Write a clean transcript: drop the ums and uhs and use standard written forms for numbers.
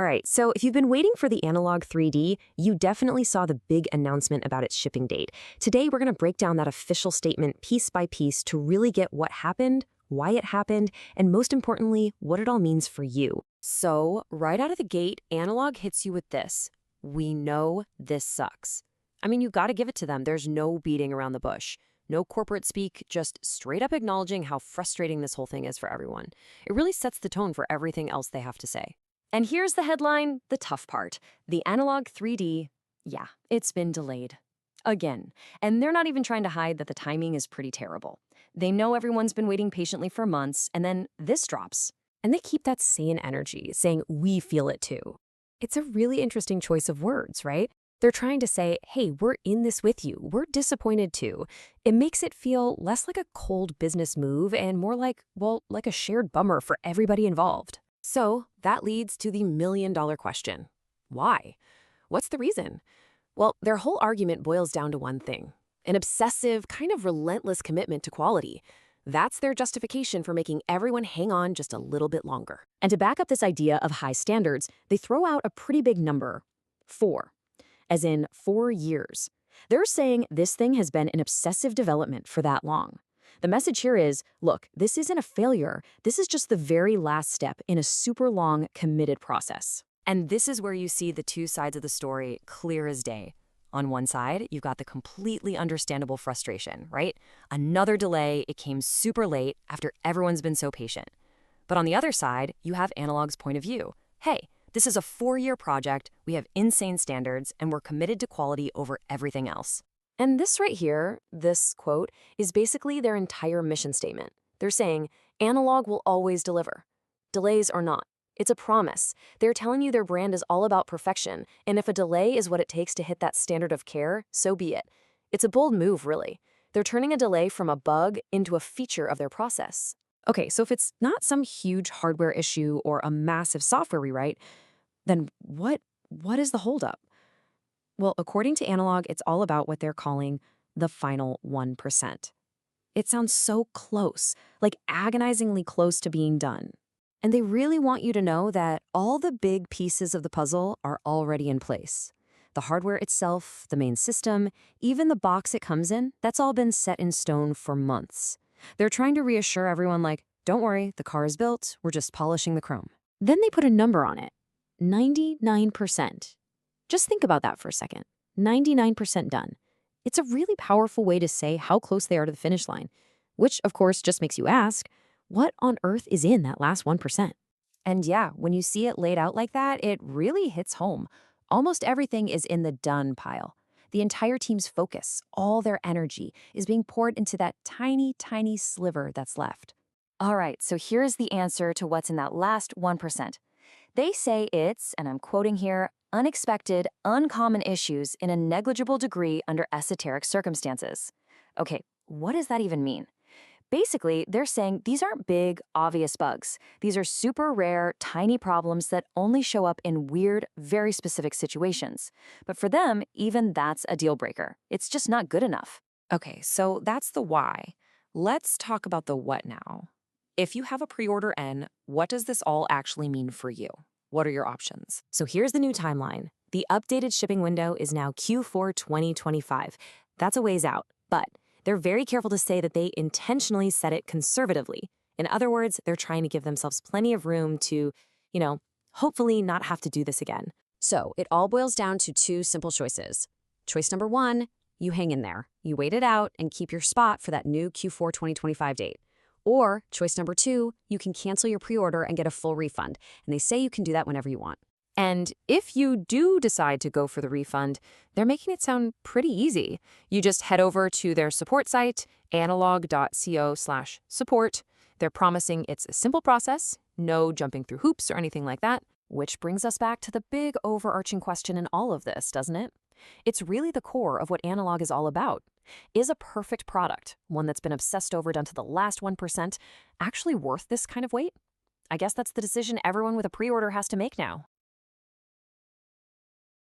All right, so if you've been waiting for the Analogue3D, you definitely saw the big announcement about its shipping date. Today, we're going to break down that official statement piece by piece to really get what happened, why it happened, and most importantly, what it all means for you. So, right out of the gate, Analogue hits you with this. We know this sucks. I mean, you got to give it to them. There's no beating around the bush. No corporate speak, just straight up acknowledging how frustrating this whole thing is for everyone. It really sets the tone for everything else they have to say. And here's the headline, the tough part. The Analogue3D, yeah, it's been delayed. Again. And they're not even trying to hide that the timing is pretty terrible. They know everyone's been waiting patiently for months, and then this drops. And they keep that sane energy, saying, we feel it too. It's a really interesting choice of words, right? They're trying to say, hey, we're in this with you. We're disappointed too. It makes it feel less like a cold business move and more like, well, like a shared bummer for everybody involved. So that leads to the million-dollar question. Why? What's the reason? Well, their whole argument boils down to one thing. An obsessive, kind of relentless commitment to quality. That's their justification for making everyone hang on just a little bit longer. And to back up this idea of high standards, they throw out a pretty big number. 4. As in 4 years. They're saying this thing has been in obsessive development for that long. The message here is, look, this isn't a failure. This is just the very last step in a super long, committed process. And this is where you see the two sides of the story clear as day. On one side, you've got the completely understandable frustration, right? Another delay, it came super late after everyone's been so patient. But on the other side, you have Analogue's point of view. Hey, this is a 4-year project, we have insane standards, and we're committed to quality over everything else. And this right here, this quote, is basically their entire mission statement. They're saying, Analogue will always deliver. Delays or not. It's a promise. They're telling you their brand is all about perfection, and if a delay is what it takes to hit that standard of care, so be it. It's a bold move, really. They're turning a delay from a bug into a feature of their process. Okay, so if it's not some huge hardware issue or a massive software rewrite, then what is the holdup? Well, according to Analogue, it's all about what they're calling the final 1%. It sounds so close, like agonizingly close to being done. And they really want you to know that all the big pieces of the puzzle are already in place. The hardware itself, the main system, even the box it comes in, that's all been set in stone for months. They're trying to reassure everyone like, don't worry, the car is built, we're just polishing the chrome. Then they put a number on it, 99%. Just think about that for a second. 99% done. It's a really powerful way to say how close they are to the finish line, which, of course, just makes you ask, what on earth is in that last 1%? And yeah, when you see it laid out like that, it really hits home. Almost everything is in the done pile. The entire team's focus, all their energy, is being poured into that tiny, tiny sliver that's left. All right, so here's the answer to what's in that last 1%. They say it's, and I'm quoting here, unexpected, uncommon issues in a negligible degree under esoteric circumstances. Okay, what does that even mean? Basically, they're saying these aren't big, obvious bugs. These are super rare, tiny problems that only show up in weird, very specific situations. But for them, even that's a deal breaker. It's just not good enough. Okay, so that's the why. Let's talk about the what now. If you have a pre-order N, what does this all actually mean for you? What are your options? So here's the new timeline. The updated shipping window is now Q4 2025. That's a ways out, but they're very careful to say that they intentionally set it conservatively. In other words, they're trying to give themselves plenty of room to, hopefully not have to do this again. So it all boils down to 2 simple choices. Choice number 1, you hang in there. You wait it out and keep your spot for that new Q4 2025 date. Or choice number 2, you can cancel your pre-order and get a full refund. And they say you can do that whenever you want. And if you do decide to go for the refund, they're making it sound pretty easy. You just head over to their support site, analogue.co/support. They're promising it's a simple process, no jumping through hoops or anything like that. Which brings us back to the big overarching question in all of this, doesn't it? It's really the core of what Analogue is all about. Is a perfect product, one that's been obsessed over down to the last 1%, actually worth this kind of wait? I guess that's the decision everyone with a pre-order has to make now.